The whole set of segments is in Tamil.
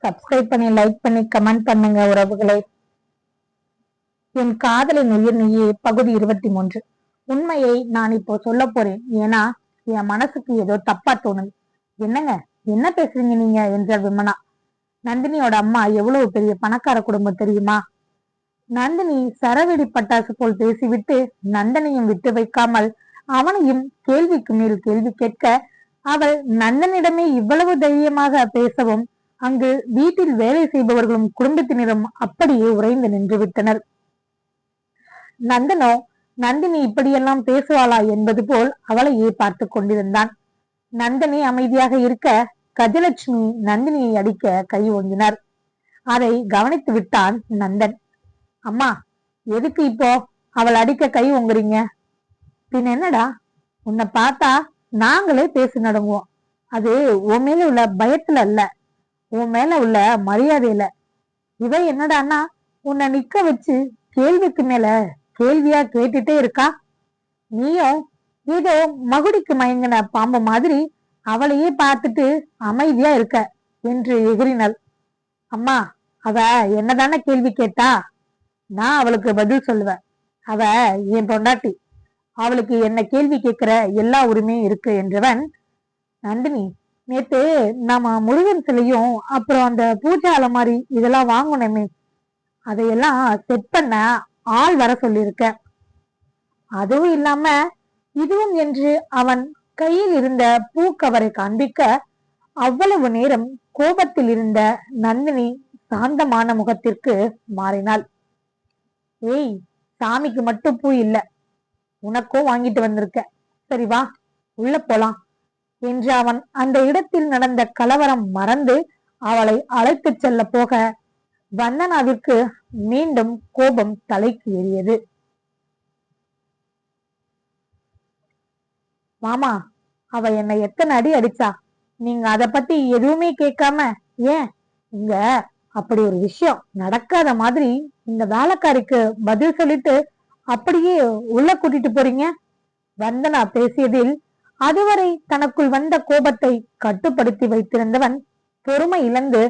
சப்ஸ்கிரைப் பண்ணி லைக் பண்ணி கமெண்ட் பண்ணுங்க உறவுகளே. என் காதலின் உயிர் நீயே பகுதி 23. உண்மையை நான் இப்போ சொல்ல போறேன். ஏன்னா என் மனசுக்கு ஏதோ தப்பா தோணுது. என்னங்க, என்ன பேசுறீங்க நீங்க என்றார் விமனா. நந்தினியோட அம்மா எவ்வளவு பெரிய பணக்கார குடும்பம் தெரியுமா? நந்தினி சரவெடி பட்டாசு போல் பேசிவிட்டு நந்தனையும் விட்டு வைக்காமல் அவனையும் கேள்விக்கு மேல் கேள்வி கேட்க, அவள் நந்தனிடமே இவ்வளவு தைரியமாக பேசவும் அங்கு வீட்டில் வேலை செய்பவர்களும் குடும்பத்தினரும் அப்படியே உறைந்து நின்று விட்டனர். நந்தனோ நந்தினி இப்படியெல்லாம் பேசுவாளா என்பது போல் அவளையே பார்த்து கொண்டிருந்தான். நந்தினி அமைதியாக இருக்க கஜலட்சுமி நந்தினியை அடிக்க கை ஓங்கினார். அதை கவனித்து விட்டான் நந்தன். அம்மா, எதுக்கு இப்போ அவள் அடிக்க கை ஓங்குறீங்க? பின் என்னடா, உன்னை பார்த்தா நாங்களே பேசி நடுங்குவோம். அது உன் மேல உள்ள பயத்துல இல்ல, உன் மேல உள்ள மரியாதையில. இவ என்னடான்னா உன்னை நிக்க வச்சு கேள்விக்கு மேல கேள்வியா கேட்டுட்டே இருக்கா. நீயும் ஏதோ மகுடிக்கு மயங்கின பாம்பு மாதிரி அவளையே பார்த்துட்டு அமைதியா இருக்க என்று எகிரினாள். அம்மா, அவ என்னதானே கேள்வி கேட்டா, நான் அவளுக்கு பதில் சொல்லுவேன். அவ என் பொண்டாட்டி, அவளுக்கு என்ன கேள்வி கேட்கிற எல்லா உரிமையும் இருக்கு என்றவன், நந்தினி, நேத்து நாம முருகன் சிலையும் அப்புறம் அந்த பூஜை அலமாரி இதெல்லாம் வாங்கணுமே, அதையெல்லாம் செட் பண்ண ஆள் வர சொல்லியிருக்க. அதுவும் இல்லாம இதுவும் என்று அவன் கையில் இருந்த பூக்கவரை காண்பிக்க, அவ்வளவு நேரம் கோபத்தில் இருந்த நந்தினி சாந்தமான முகத்திற்கு மாறினாள். ஏய், சாமிக்கு மட்டும் பூ இல்ல, உனக்கும் வாங்கிட்டு வந்திருக்க. சரி வா, உள்ள போலாம் என்று அவன் அந்த இடத்தில் நடந்த கலவரம் மறந்து அவளை அழைத்து செல்ல போக, வந்தனாவிற்கு மீண்டும் கோபம் தலைக்கு ஏறியது. மாமா, அவ என்னை எத்தனை அடி அடிச்சா, நீங்க அத பத்தி எதுவுமே கேட்காம, ஏன் இங்க அப்படி ஒரு விஷயம் நடக்காத மாதிரி இந்த வேலைக்காரிக்கு பதில் சொல்லிட்டு அப்படியே உள்ள கூட்டிட்டு போறீங்க? வந்தனா பேசியதில் அதுவரை தனக்குள் வந்த கோபத்தை கட்டுப்படுத்தி வைத்திருந்தவன் பொறுமை இழந்து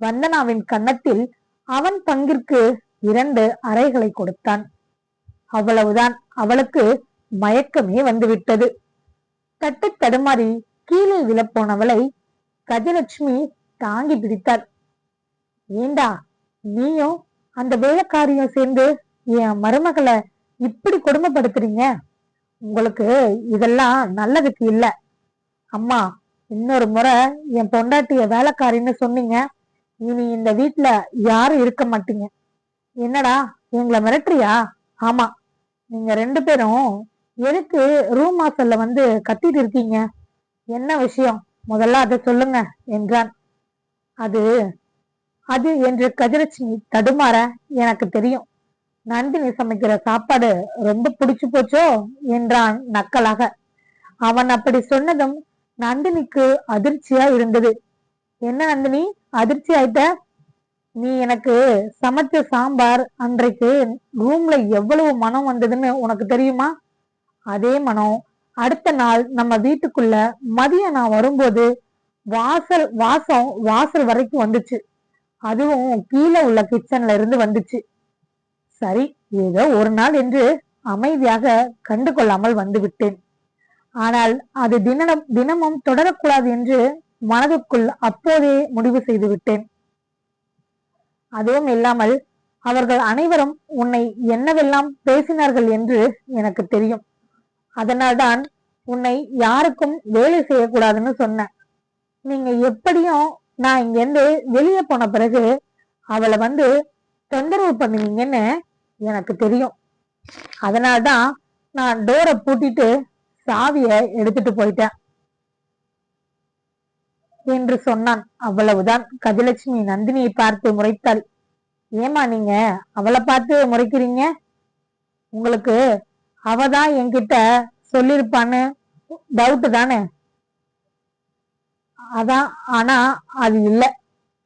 வந்தனாவின் கன்னத்தில் அவன் பங்கிற்கு 2 அறைகளை கொடுத்தான். அவ்வளவுதான், அவளுக்கு மயக்கமே வந்துவிட்டது. தட்டு தடுமாறி கீழே விழப்போனவளை கஜலட்சுமி தாங்கி பிடித்தாள். ஏண்டா, நீயும் அந்த வேலைக்காரியும் சேர்ந்து என் மருமகளை இப்படி கொடுமைப்படுத்துறீங்க? உங்களுக்கு இதெல்லாம் நல்லதுக்கு இல்ல. அம்மா, இன்னொரு முறை என் பொண்டாட்டிய வேலைக்காரின்னு சொன்னீங்க, இனி இந்த வீட்டுல யாரும் இருக்க மாட்டீங்க. என்னடா, எங்களை மிரட்டுறியா? ஆமா, நீங்க 2 பேரும் எதுக்கு ரூம் வாசல்ல வந்து கத்திட்டு இருக்கீங்க? என்ன விஷயம், முதல்ல அதை சொல்லுங்க என்றான். அது அது என்று கஜலட்சுமி தடுமாற, எனக்கு தெரியும், நந்தினி சமைக்கிற சாப்பாடு ரொம்ப பிடிச்சு போச்சோ என்றான் நக்கலாக. அவன் அப்படி சொன்னதும் நந்தினிக்கு அதிர்ச்சியா இருந்தது. என்ன நந்தினி, அதிர்ச்சி ஆயிட்ட? நீ எனக்கு சமைச்ச சாம்பார் அன்றைக்கு ரூம்ல எவ்வளவு மனம் வந்ததுன்னு உனக்கு தெரியுமா? அதே மனம் அடுத்த நாள் நம்ம வீட்டுக்குள்ள மதியம் நான் வரும்போது வாசம் வாசல் வரைக்கும் வந்துச்சு. அதுவும் கீழே உள்ள கிச்சன்ல இருந்து வந்துச்சு. சரி, ஏதோ ஒரு நாள் என்று அமைதியாக கண்டு கொள்ளாமல் வந்து விட்டேன். ஆனால் அது தினமும் தொடரக்கூடாது என்று மனதுக்குள் அப்போதே முடிவு செய்து விட்டேன். அதுவும் இல்லாமல் அவர்கள் அனைவரும் உன்னை என்னவெல்லாம் பேசினார்கள் என்று எனக்கு தெரியும். அதனால்தான் உன்னை யாருக்கும் வேலை செய்யக்கூடாதுன்னு சொன்னேன். நீங்க எப்படியும் நான் இங்கிருந்து வெளியே போன பிறகு அவளை வந்து தொந்தரவு பண்ணுவீங்கன்னு எனக்கு தெரியும். அதனால்தான் நான் டோரை பூட்டிட்டு சாவிய எடுத்துட்டு போயிட்டேன் என்று சொன்னான். அவ்வளவுதான். கஜலட்சுமி நந்தினியை பார்த்து முறைத்தாள். ஏமா நீங்க அவளை பார்த்து முறைக்கிறீங்க? உங்களுக்கு அவதான் என்கிட்ட சொல்லிருப்பான்னு டவுட் தானே? அதான். ஆனா அது இல்ல,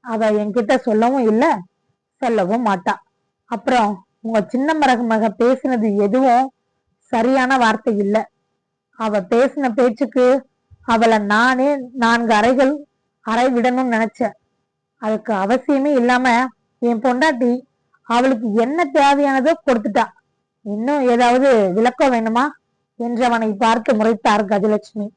அவ என்கிட்ட சொல்லவும் இல்ல, சொல்லவும் மாட்டா. அப்புறம் உங்க சின்ன மருமக பேசினது எதுவும் சரியான வார்த்தை இல்ல. அவ பேசின பேச்சுக்கு அவளை நானே 4 அறை விடணும்னு நினைச்சேன். அதுக்கு அவசியமே இல்லாம என் பொண்டாட்டி அவளுக்கு என்ன தேவையானதோ கொடுத்துட்டா. இன்னும் ஏதாவது விளக்கம் வேணுமா என்றவனை பார்த்து முறைத்தார் கஜலட்சுமி.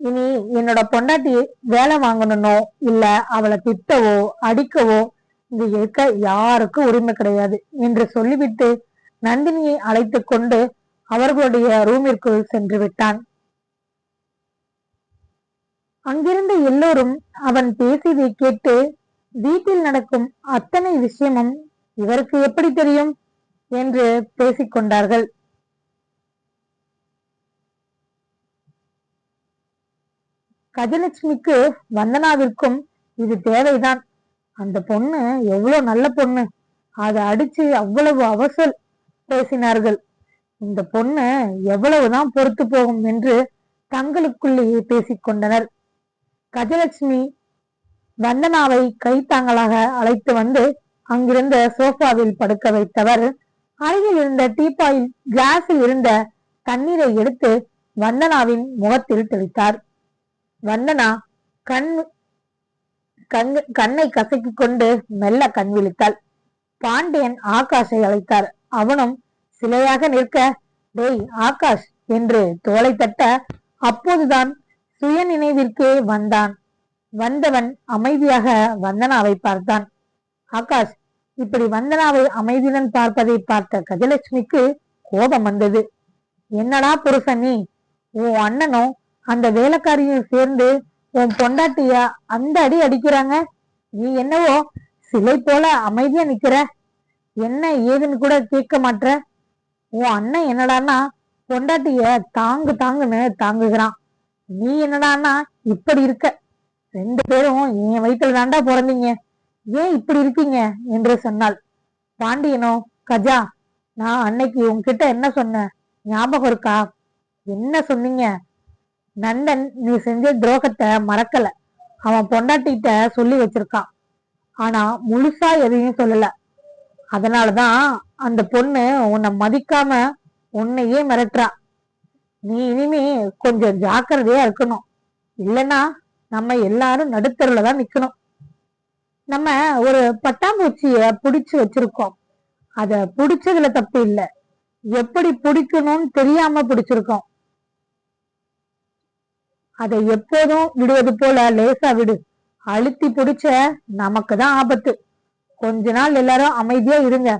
இனி என்னோட பொண்டாட்டி வேலை வாங்கணும்னோ இல்ல அவளை திட்டவோ அடிக்கவோ இங்க இருக்க யாருக்கும் உரிமை கிடையாது என்று சொல்லிவிட்டு நந்தினியை அழைத்து கொண்டு அவர்களுடைய ரூமிற்குள் சென்று விட்டான். அங்கிருந்த எல்லோரும் அவன் பேசியதை கேட்டு வீட்டில் நடக்கும் அத்தனை விஷயமும் இவருக்கு எப்படி தெரியும் என்று பேசிக்கொண்டார்கள். கஜலட்சுமிக்கு வந்தனாவிற்கும் இது தேவைதான். அந்த பொண்ணு எவ்வளவு நல்ல பொண்ணு, அதை அடிச்சு அவ்வளவு அவசல் பேசினார்கள். இந்த பொண்ணு எவ்வளவுதான் பொறுத்து போகும் என்று தங்களுக்குள்ளேயே பேசிக்கொண்டனர். கஜலட்சுமி வந்தனாவை கைத்தாங்களாக அழைத்து வந்து அங்கிருந்த சோஃபாவில் படுக்க வைத்தவர் அருகில் இருந்த டீப்பாயில் கிளாஸில் இருந்த தண்ணீரை எடுத்து வந்தனாவின் முகத்தில் தெளித்தார். வந்தனா கண்ணை கசக்கிக் கொண்டு மெல்ல கண் விழித்தாள். பாண்டியன் ஆகாஷை அழைத்தார். அவனும் சிலையாக நிற்க, டேய் ஆகாஷ் என்று தோளை தட்ட அப்போதுதான் சுய நினைவிற்கே வந்தான். வந்தவன் அமைதியாக வந்தனாவை பார்த்தான். ஆகாஷ் இப்படி வந்தனாவை அமைதியுடன் பார்ப்பதை பார்த்த கஜலட்சுமிக்கு கோபம் வந்தது. என்னடா புருஷன் நீ, உன் அண்ணனும் அந்த வேலைக்காரியும் சேர்ந்து உன் பொண்டாட்டிய அந்த அடி அடிக்கிறாங்க, நீ என்னவோ சிலை போல அமைதியா நிக்கிற, என்ன ஏதுன்னு கூட கேட்க மாட்ற. உன் அண்ணன் என்னடான்னா பொண்டாட்டிய தாங்கு தாங்குன்னு தாங்குகிறான், நீ என்னடான்னா இப்படி இருக்க. ரெண்டு பேரும் என் வயிற்றுல தாண்டா பிறந்தீங்க, ஏன் இப்படி இருக்கீங்க என்று சொன்னாள். பாண்டியனோ, கஜா நான் அன்னைக்கு உன்கிட்ட என்ன சொன்னேன் ஞாபகம் இருக்கா? என்ன சொன்னீங்க? நந்தன் நீ செஞ்ச துரோகத்தை மறக்கல, அவன் பொண்டாட்டிட்ட சொல்லி வச்சிருக்கான், ஆனா முழுசா எதையும் சொல்லல. அதனாலதான் அந்த பொண்ணு உன்னை மதிக்காம உன்னையே மிரட்டுறா. நீ இனிமே கொஞ்சம் ஜாக்கிரதையா இருக்கணும், இல்லைன்னா நம்ம எல்லாரும் நடுத்தருல தான் நிக்கணும். நம்ம ஒரு பட்டாம்பூச்சிய புடிச்சு வச்சிருக்கோம், அத புடிச்சதுல தப்பு இல்ல, எப்படி பிடிக்கணும்னு தெரியாம பிடிச்சிருக்கோம். அதை எப்போதும் விடுவது போல லேசா விடு, அழுத்தி பிடிச்ச நமக்கு தான் ஆபத்து. கொஞ்ச நாள் எல்லாரும் அமைதியா இருங்க,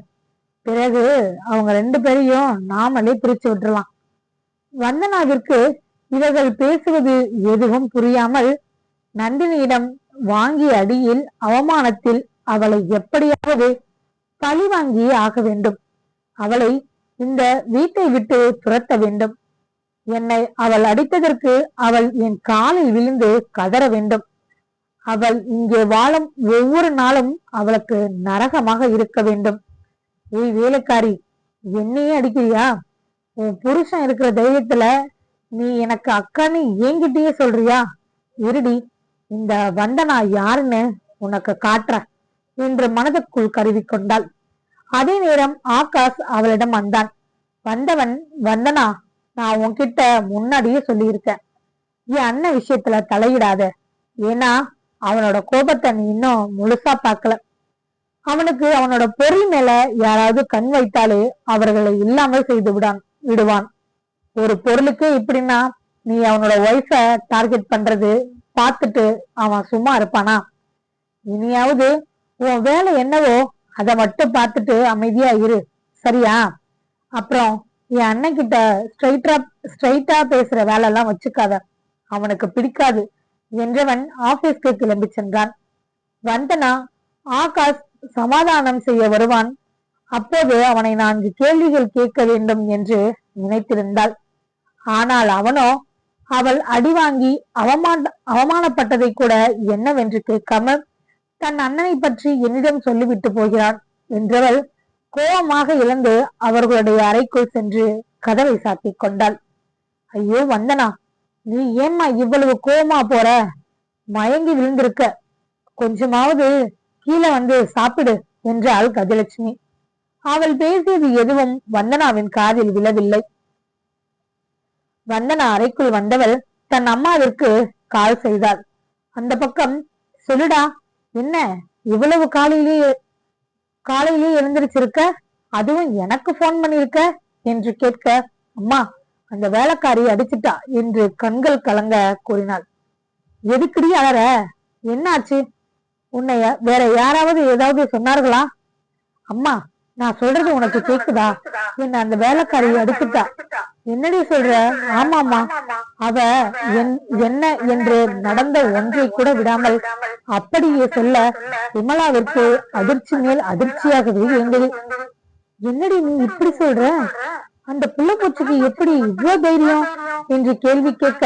பிறகு அவங்க ரெண்டு பேரையும் நாமளே பிரிச்சு விட்டுறலாம். வந்தனாவிற்கு இவர்கள் பேசுவது எதுவும் புரியாமல் நந்தினியிடம் வாங்கிய அடியில் அவமானத்தில் அவளை எப்படியாவது பழி வாங்கியே ஆக வேண்டும். அவளை இந்த வீட்டை விட்டு துரத்த வேண்டும். என்னை அவள் அடித்ததற்கு அவள் என் காலில் விழுந்து கதற வேண்டும். அவள் இங்கே வாழும் ஒவ்வொரு நாளும் அவளுக்கு நரகமாக இருக்க வேண்டும். ஏய் வேலைக்காரி, என்னையே அடிக்கிறியா? உன் புருஷன் இருக்கிற தைரியத்துல நீ எனக்கு அக்கான்னு என்கிட்டயே சொல்றியா? இருடி, இந்த வந்தனா யாருன்னு உனக்கு காட்டுற என்று மனதுக்குள் கருதி கொண்டாள். அதே நேரம் ஆகாஷ் அவளிடம் வந்தான். வந்தவன், வந்தனா நான் உன்கிட்ட முன்னாடியே சொல்லியிருக்கேன், என் அண்ணன் விஷயத்துல தலையிடாத, ஏன்னா அவனோட கோபத்தை நீ இன்னும் முழுசா பார்க்கல. அவனுக்கு அவனோட பொருள் மேல யாராவது கண் வைத்தாலே அவர்களை இல்லாமல் செய்து விடுவான். ஒரு பொருளுக்கு இப்படின்னா நீ அவனோட ஒய்ஃப டார்கெட் பண்றது பார்த்துட்டு அவன் சும்மா இருப்பானா? இனியாவது உன் வேலை என்னவோ அதை மட்டும் பார்த்துட்டு அமைதியா இரு, சரியா? அப்புறம் என் அண்ணன் கிட்ட ஸ்ட்ரைட்டா பேசுற வேலை எல்லாம் வச்சுக்காத, அவனுக்கு பிடிக்காது என்றவன் ஆபீஸ்க்கு கிளம்பி சென்றான். வந்தனா ஆகாஷ் சமாதானம் செய்ய வருவான். அப்போது அவனை 4 கேள்விகள் கேட்க வேண்டும் என்று நினைத்திருந்தாள். ஆனால் அவனோ அவள் அடி வாங்கி அவமானப்பட்டதை கூட என்னவென்று கேட்காமல் தன் அண்ணனை பற்றி என்னிடம் சொல்லிவிட்டு போகிறான் என்றவள் கோபமாக இழந்து அவர்களுடைய அறைக்குள் சென்று கதவை சாத்திக் கொண்டாள். ஐயோ வந்தனா, நீ ஏம்மா இவ்வளவு கோபமா போற? மயங்கி விழுந்திருக்க, கொஞ்சமாவது கீழே வந்து சாப்பிடு என்றாள் கஜலட்சுமி. அவள் பேசியது எதுவும் வந்தனாவின் காதில் விழவில்லை. வந்தனா அறைக்குள் வந்தவள் தன் அம்மாவிற்கு கால் செய்தாள். அந்த பக்கம், சொல்லுடா, என்ன இவ்வளவு காலையிலேயே எழுந்திருச்சிருக்க, அதுவும் எனக்கு போன் பண்ணிருக்க என்று கேட்க, அம்மா, அந்த வேலைக்காரி அடிச்சுட்டா என்று கண்கள் கலங்க கூறினாள். எதுக்குடி அழற? என்னாச்சு? உன்னைய வேற யாராவது ஏதாவது சொன்னார்களா? அம்மா, நான் சொல்றது உனக்கு கேக்குதா? என்ன அந்த வேலைக்காரி அடிச்சுட்டா. என்னடி சொல்ற? ஆமாமா, அவ என்ன என்று நடந்த ஒன்றை கூட விடாமல் அப்படியே சொல்ல விமலாவிற்கு அதிர்ச்சி மேல் அதிர்ச்சியாகவே இருந்தது. என்னடி நீ இப்படி சொல்ற? அந்த புள்ள பூச்சிக்கு எப்படி இவ்வளவு தைரியம் என்று கேள்வி கேட்க,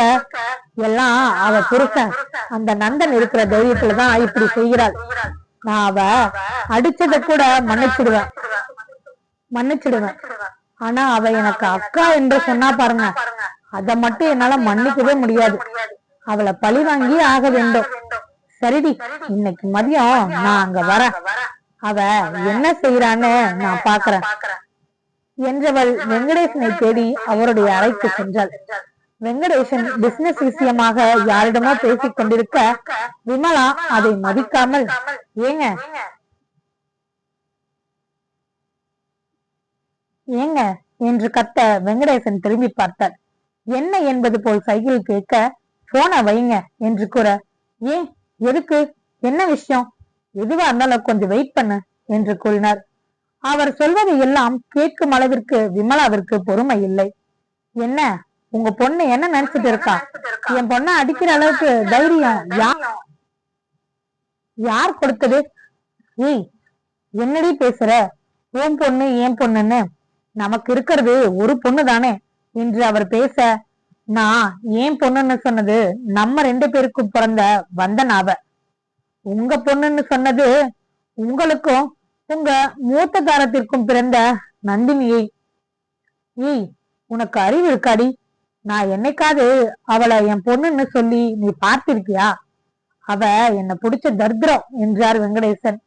எல்லாம் அவ புருஷன் அந்த நந்தன் இருக்கிற தைரியத்துலதான் இப்படி செய்கிறாள். நான் அவ அடிச்சத கூட மன்னிச்சிடுவேன். ஆனா அவ எனக்கு அக்கா என்று சொன்னா பாருங்க, அத மட்டும் என்னால மன்னிக்கவே முடியாது. அவளை பழி வாங்கி ஆக வேண்டும். சரிடி, இன்னைக்கு மதியம் நான் அங்க வரேன். அவ என்ன செய்யறான்னு நான் பாக்குறேன் என்றவள் வெங்கடேசனை தேடி அவருடைய அறைக்கு சென்றாள். வெங்கடேசன் பிசினஸ் விஷயமாக யாரிடமோ பேசிக் கொண்டிருக்க விமலா அதை மதிக்காமல், ஏங்க ஏங்க என்று கத்த வெங்கடேசன் திரும்பி பார்த்தார். என்ன என்பது போல் சைக்கிள் கேட்க, போனை வைங்க என்று கூற, ஏன், எதுக்கு, என்ன விஷயம்? எதுவா இருந்தாலும் கொஞ்சம் வெயிட் பண்ணு என்று கூறினார். அவர் சொல்வதை எல்லாம் கேட்கும் அளவிற்கு விமலாவிற்கு பொறுமை இல்லை. என்ன, உங்க பொண்ணு என்ன நினைச்சிட்டு இருக்கா? என் பொண்ணை அடிக்கிற அளவுக்கு தைரியம் யார் கொடுத்தது? ஏய், என்னடி பேசுற? உன் பொண்ணு ஏன் பொண்ணுன்னு நமக்கு இருக்கிறது ஒரு பொண்ணு தானே என்று அவர் பேச, நான் ஏன் பொண்ணுன்னு சொன்னது நம்ம 2 பேருக்கும் பிறந்த வந்தனாவ. உங்க பொண்ணுன்னு சொன்னது உங்களுக்கும் உங்க மூத்த தாரத்திற்கும் பிறந்த நந்தினியை. ஏய், உனக்கு அறிவு இருக்காடி? நான் என்னைக்காவது அவளை என் பொண்ணுன்னு சொல்லி நீ பார்த்திருக்கியா? அவ என்ன பிடிச்ச தர்திரம் என்றார் வெங்கடேசன்.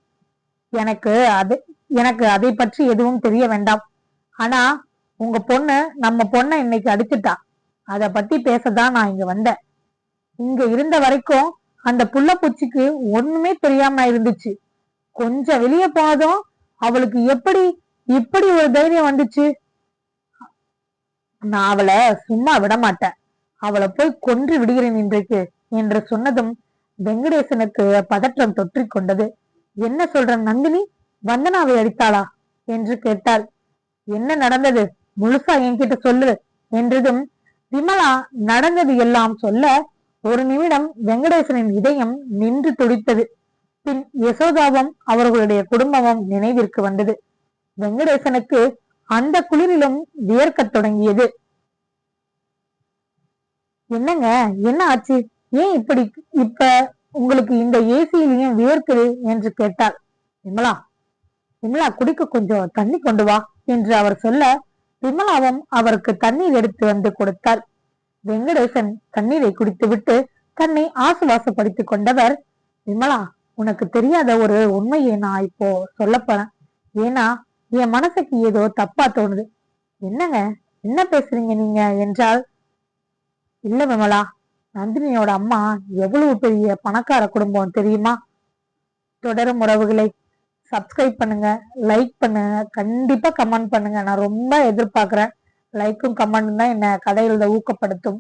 எனக்கு அதை பற்றி எதுவும் தெரிய வேண்டாம். ஆனா உங்க பொண்ணு நம்ம பொண்ணை இன்னைக்கு அடிச்சுட்டா. அத பத்தி பேசதான் நான் இங்க வந்தேன். இங்க இருந்த வரைக்கும் அந்த புள்ள பூச்சிக்கு ஒண்ணுமே தெரியாம இருந்துச்சு. கொஞ்சம் வெளியே போனதும் அவளுக்கு எப்படி இப்படி ஒரு தைரியம் வந்துச்சு? நான் அவளை சும்மா விட மாட்டேன். அவளை போய் கொன்று விடுகிறேன் இன்றைக்கு என்று சொன்னதும் வெங்கடேசனுக்கு பதற்றம் தொற்றிக் கொண்டது. என்ன சொல்ற நந்தினி? வந்தனாவை அடித்தாளா என்று கேட்டாள். என்ன நடந்தது முழுசா என்கிட்ட சொல்லு என்றதும் விமலா நடந்தது எல்லாம் சொல்ல, ஒரு நிமிடம் வெங்கடேசனின் இதயம் நின்று துடித்தது. பின் யசோதாவும் அவர்களுடைய குடும்பமும் நினைவிற்கு வந்தது. வெங்கடேசனுக்கு அந்த குளிரிலும் வியர்க்கத் தொடங்கியது. என்னங்க, என்ன ஆச்சு? ஏன் இப்ப உங்களுக்கு இந்த ஏசியிலையும் வியர்க்குது என்று கேட்டாள். விமலா, குடிக்க கொஞ்சம் தண்ணி கொண்டு வா என்று அவர் சொல்ல, விமலாவும் அவருக்கு தண்ணீர் எடுத்து வந்து கொடுத்தார். வெங்கடேசன் தண்ணீரை குடித்துவிட்டு தன்னை ஆசுவாசப்படுத்திக் கொண்டவர், விமலா, உனக்கு தெரியாத ஒரு உண்மையை நான் இப்போ சொல்ல போறேன். ஏன்னா என் மனசுக்கு ஏதோ தப்பா தோணுது. என்னங்க, என்ன பேசுறீங்க நீங்க என்றால், இல்ல விமலா, நந்தினியோட அம்மா எவ்வளவு பெரிய பணக்கார குடும்பம் தெரியுமா? தொடரும் உறவுகளை சப்ஸ்கிரைப் பண்ணுங்க, லைக் பண்ணுங்க, கண்டிப்பா கமெண்ட் பண்ணுங்க. நான் ரொம்ப எதிர்பார்க்கிறேன். லைக்கும் கமெண்ட் தான் என்ன கதை எழுத ஊக்கப்படுத்தும்.